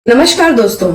नमस्कार दोस्तों,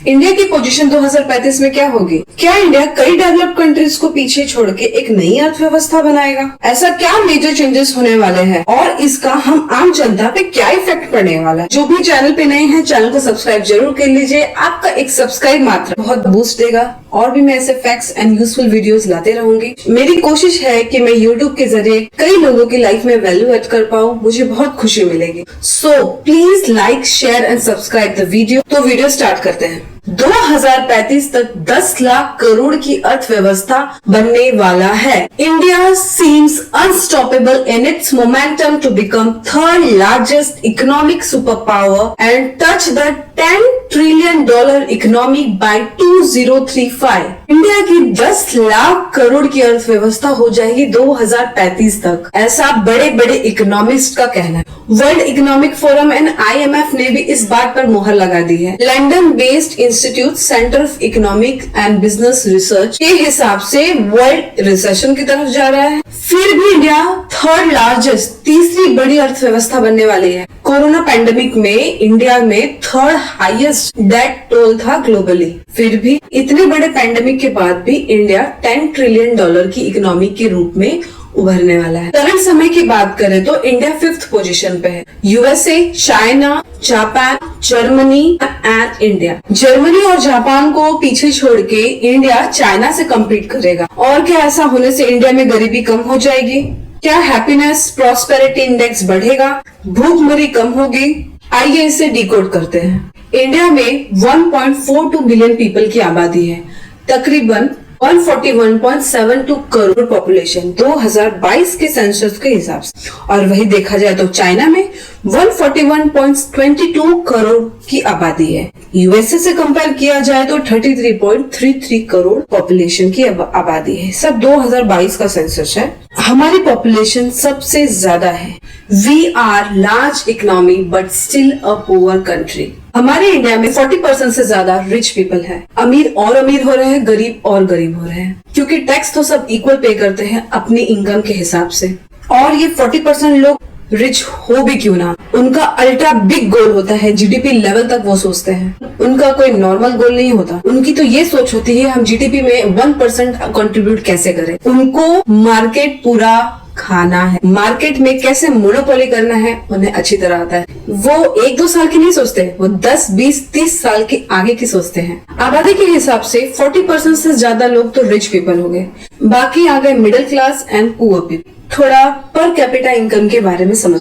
इंडिया की पोजीशन 2035 में क्या होगी? क्या इंडिया कई डेवलप्ड कंट्रीज को पीछे छोड़ के एक नई अर्थव्यवस्था बनाएगा? ऐसा क्या मेजर चेंजेस होने वाले हैं और इसका हम आम जनता पे क्या इफेक्ट पड़ने वाला है? जो भी चैनल पे नए हैं, चैनल को सब्सक्राइब जरूर कर लीजिए। आपका एक सब्सक्राइब मात्र बहुत बूस्ट देगा और भी मैं ऐसे फैक्ट्स एंड यूजफुल वीडियोस लाते रहूंगी। मेरी कोशिश है कि मैं यूट्यूब के जरिए कई लोगों की लाइफ में वैल्यू ऐड कर पाऊँ, मुझे बहुत खुशी मिलेगी। So please like, share and subscribe the video. तो वीडियो स्टार्ट करते हैं। 2035 तक 10 लाख करोड़ की अर्थव्यवस्था बनने वाला है। India seems unstoppable in its momentum to become third largest economic super power and touch the $10 trillion economy by 2035। India की 10 लाख करोड़ की अर्थव्यवस्था हो जाएगी 2035 तक, ऐसा बड़े बड़े इकोनॉमिस्ट का कहना है। World economic forum and IMF ने भी इस बात पर मुहर लगा दी है। London based institute centre of economic and business research के हिसाब से वर्ल्ड रिसेशन की तरफ जा रहा है। फिर भी इंडिया थर्ड लार्जेस्ट, तीसरी बड़ी अर्थव्यवस्था बनने वाली है। कोरोना पैंडेमिक में इंडिया में थर्ड हाईएस्ट डेथ टोल था ग्लोबली। फिर भी इतने बड़े पैंडेमिक के बाद भी इंडिया $10 ट्रिलियन की इकोनॉमी के रूप में उभरने वाला है। करंट समय की बात करें तो इंडिया 5th पोजीशन पे है। USA, China, Japan, Germany and India. Germany और जापान को पीछे छोड़ के इंडिया चाइना से कम्पीट करेगा। और क्या ऐसा होने से इंडिया में गरीबी कम हो जाएगी? क्या हैप्पीनेस प्रॉस्पेरिटी इंडेक्स बढ़ेगा? भूखमरी कम होगी? आइए इसे डिकोड करते हैं। इंडिया में 1.42 बिलियन पीपल की आबादी है, तकरीबन 141.72 करोड़ पॉपुलेशन 2022 के सेंसस के हिसाब से। और वही देखा जाए तो चाइना में 141.22 करोड़ की आबादी है। USA से कंपेयर किया जाए तो 33.33 करोड़ पॉपुलेशन की आबादी है। सब 2022 का सेंसस है। हमारी पॉपुलेशन सबसे ज्यादा है। We are large economy but still a poor country. हमारे इंडिया में 40% से ज्यादा रिच पीपल है। अमीर और अमीर हो रहे हैं, गरीब और गरीब हो रहे हैं, क्योंकि टैक्स तो सब इक्वल पे करते हैं अपनी इनकम के हिसाब से। और ये 40% लोग रिच हो भी क्यों ना, उनका अल्ट्रा बिग गोल होता है, GDP लेवल तक वो सोचते हैं। उनका कोई नॉर्मल गोल नहीं होता। उनकी तो ये सोच होती है हम GDP में 1% कंट्रीब्यूट कैसे करें। उनको मार्केट पूरा खाना है, मार्केट में कैसे मोनोपोली करना है उन्हें अच्छी तरह आता है। वो 1-2 साल की नहीं सोचते, वो 10, 20, 30 साल के आगे की सोचते हैं। आबादी के हिसाब से 40% से ज्यादा लोग तो रिच पीपल हो गए, बाकी आ गए middle class and poor people. थोड़ा पर कैपिटा इनकम के बारे में समझ।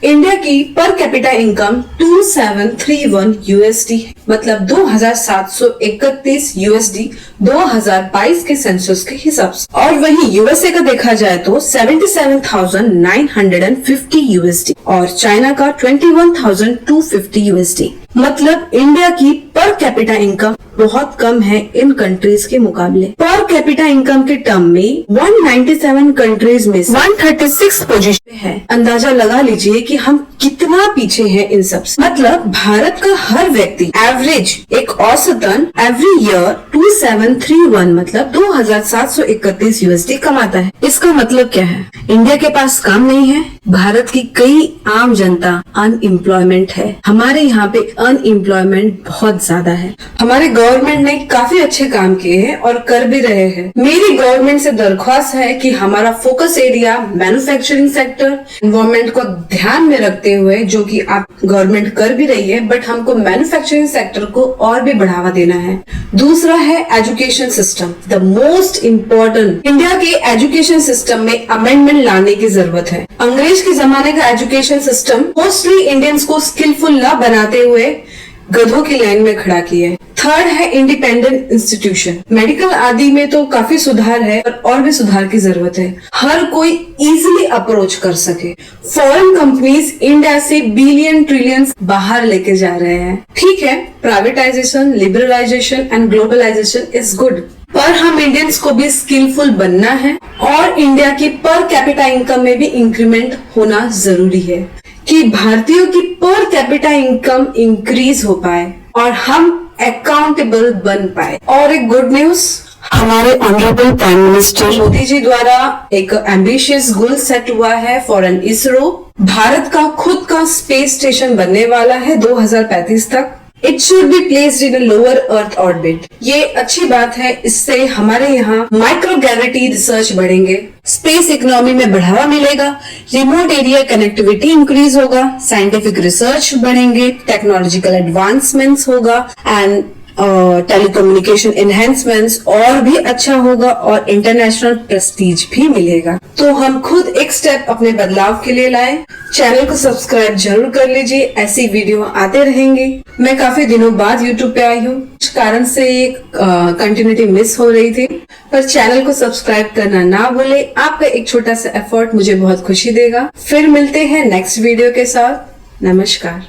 इंडिया की पर कैपिटा इनकम 2731 USD है, मतलब 2731 USD 2022 के सेंसस के हिसाब से। और वहीं USA का देखा जाए तो 77,950 USD और चाइना का 21,250 USD। मतलब इंडिया की पर कैपिटा इनकम बहुत कम है इन कंट्रीज के मुकाबले। पर कैपिटा इनकम के टर्म में 197 कंट्रीज में 136 पोजीशन है। अंदाजा लगा लीजिए कि हम कितना पीछे हैं इन सब से। मतलब भारत का हर व्यक्ति एवरेज एक औसतन एवरी ईयर 2731 मतलब 2731 USD कमाता है। इसका मतलब क्या है? इंडिया के पास काम नहीं है, भारत की कई आम जनता अनएम्प्लॉयमेंट है। हमारे यहाँ पे अनएम्प्लॉयमेंट बहुत ज्यादा है। हमारे गवर्नमेंट ने काफी अच्छे काम किए हैं और कर भी रहे हैं। मेरी गवर्नमेंट से दरख्वास्त है कि हमारा focus area manufacturing sector, environment को ध्यान में रखते हुए, जो कि आप गवर्नमेंट कर भी रही है, बट हमको मैन्युफैक्चरिंग सेक्टर को और भी बढ़ावा देना है। दूसरा है education system, the most important. India के एजुकेशन सिस्टम में अमेंडमेंट लाने की जरूरत है। अंग्रेज के जमाने का एजुकेशन सिस्टम मोस्टली इंडियंस को स्किलफुल न बनाते हुए गधों की लाइन में खड़ा किया है। थर्ड है इंडिपेंडेंट इंस्टीट्यूशन। मेडिकल आदि में तो काफी सुधार है और भी सुधार की जरूरत है। हर कोई इजीली अप्रोच कर सके। फॉरेन कंपनीज इंडिया से बिलियन ट्रिलियंस बाहर लेके जा रहे हैं। ठीक है, privatisation, liberalisation and globalisation is good, पर हम इंडियंस को भी स्किलफुल बनना है और इंडिया की पर कैपिटा इनकम में भी इंक्रीमेंट होना जरूरी है कि भारतीयों की पर कैपिटा इनकम इंक्रीज हो पाए और हम अकाउंटेबल बन पाए। और एक गुड न्यूज, हमारे honourable prime minister Modi ji द्वारा एक एम्बिशियस गोल सेट हुआ है फॉर एन इसरो। भारत का खुद का स्पेस स्टेशन बनने वाला है 2035 तक। It should be placed in a lower earth orbit. ये अच्छी बात है, इससे हमारे यहाँ माइक्रो ग्रेविटी रिसर्च बढ़ेंगे, स्पेस इकोनॉमी में बढ़ावा मिलेगा, रिमोट एरिया कनेक्टिविटी इंक्रीज होगा, साइंटिफिक रिसर्च बढ़ेंगे, टेक्नोलॉजिकल एडवांसमेंट्स होगा एंड टेलीकम्युनिकेशन एनहेंसमेंट्स और भी अच्छा होगा और इंटरनेशनल प्रेस्टीज भी मिलेगा। तो हम खुद एक स्टेप अपने बदलाव के लिए लाएं। चैनल को सब्सक्राइब जरूर कर लीजिए, ऐसी वीडियो आते रहेंगे। मैं काफी दिनों बाद यूट्यूब पे आई हूँ, कुछ कारण से कंटिन्यूटी मिस हो रही थी, पर चैनल को सब्सक्राइब करना ना भूले। आपका एक छोटा सा एफर्ट मुझे बहुत खुशी देगा। फिर मिलते हैं नेक्स्ट वीडियो के साथ। नमस्कार।